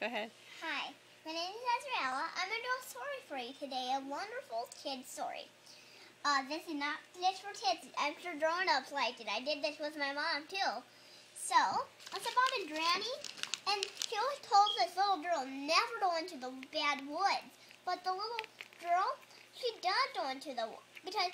Go ahead. Hi, my name is Azraella. I'm going to do a story for you today, a wonderful kid story. This is not just for kids. I'm sure grown-ups liked it. I did this with my mom, too. So, it's about a granny, and she always told this little girl never go into the bad woods. But the little girl, she does go into the woods. Because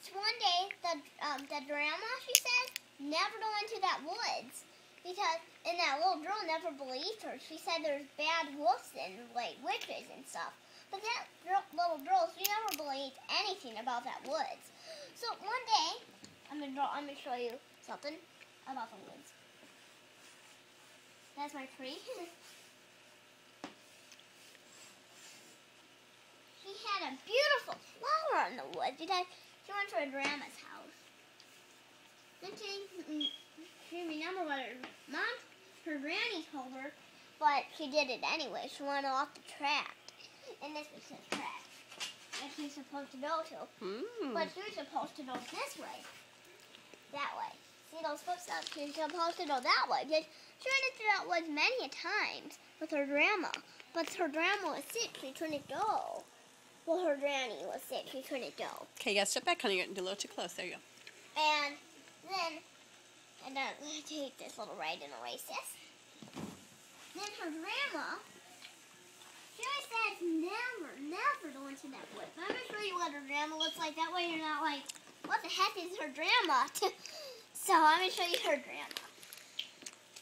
one day, the grandma, she said, never go into that woods. And that little girl never believed her. She said there's bad wolves and like witches and stuff. But that little girl, she never believed anything about that woods. So one day, I'm gonna show you something about the woods. That's my tree. She had a beautiful flower in the woods because she went to her grandma's house. Then she remembered what her granny told her, but she did it anyway. She went off the track. And this was the track that she's supposed to go to. But she was supposed to go this way. That way. See those footsteps? She's supposed to go that way. She went into that woods many a times with her grandma. But her grandma was sick. She couldn't go. Well, her granny was sick. She couldn't go. Okay, you gotta step back, honey. You're getting a little too close. There you go. And then take this little right and erase this. Then her grandma, she always says never go into that woods. I'm going to show you what her grandma looks like. That way you're not like, what the heck is her grandma? So I'm going to show you her grandma.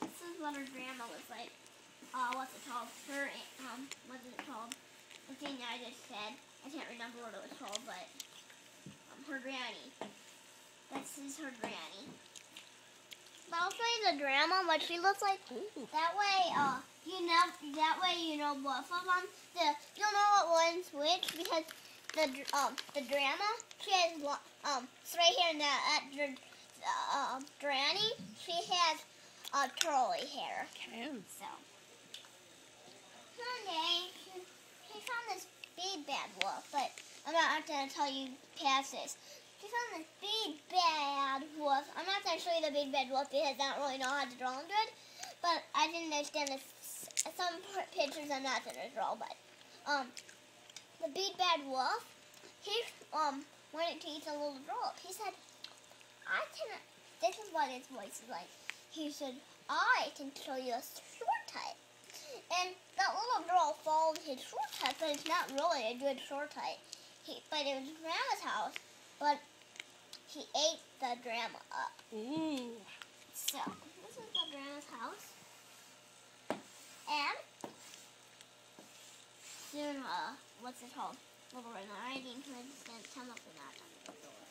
This is what her grandma looks like. What's it called? What is it called? The thing I just said. I can't remember what it was called, but her granny. This is her granny. But I'll show you the grandma, what she looks like. Ooh. That way, you know both of them. You'll know what one's which because the grandma, she has straight hair, and the granny, she has curly hair. Okay. So one day, she found this big bad wolf, but I'm not going to tell you past this. She found this big bad wolf. I'm not going to show you the big bad wolf because I don't really know how to draw them good. But I didn't understand this. Some pictures I'm not going to draw. But the big bad wolf, he wanted to eat the little girl. He said, I cannot. This is what his voice is like. He said, I can show you a shortcut. And that little girl followed his shortcut, but it's not really a good shortcut. But it was Grandma's house. But he ate the grandma up. Ooh. So, this is the grandma's house. And soon, what's it called? Little Red Riding Hood is come up and knock on the door.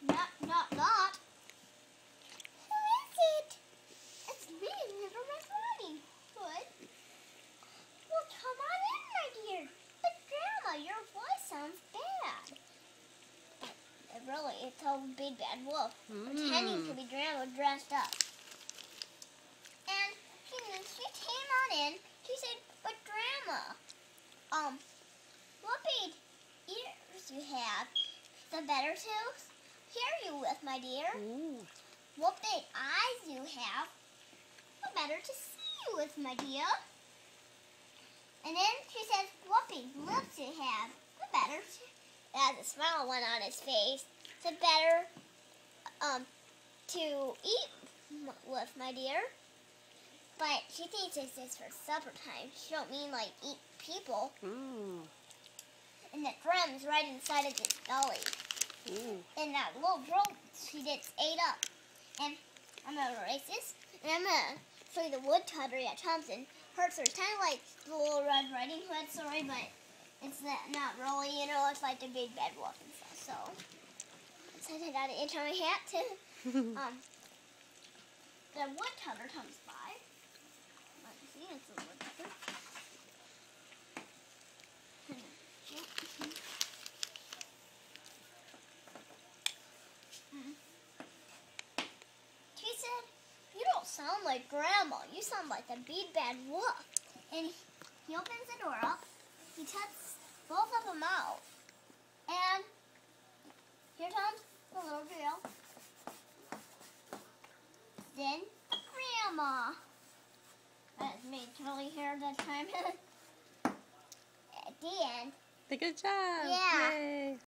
Knock, knock, knock. Who is it? It's me, Little Red Riding Hood. Well, come on in, my dear. But Grandma, your voice sounds bad. Really, it's a big bad wolf pretending to be Grandma dressed up. And she came on in. She said, but Grandma, what big ears you have? The better to hear you with, my dear. Ooh. What big eyes you have? The better to see you with, my dear. And then she says, what big lips you have? The better to... As a smile went on his face, the better to eat with, my dear. But she thinks this is for supper time. She don't mean like eat people. Ooh. And the crumbs right inside of his belly. Ooh. And that little girl, she gets ate up. And I'm going to erase this. And I'm going to show you the woodcutter at Thompson. Hers are kind of like the Little Red Riding Hood story, but it's not really, you know, it's like the big bad wolf and stuff. So I got an itch on my hat too. The woodcutter comes by. Let me see, it's a woodcutter. She said, you don't sound like Grandma. You sound like the big bad wolf. And he opens the door up. He takes both of them out. And here comes the little girl. Then Grandma. made curly hair that time. At the end. Good job. Yeah. Yay.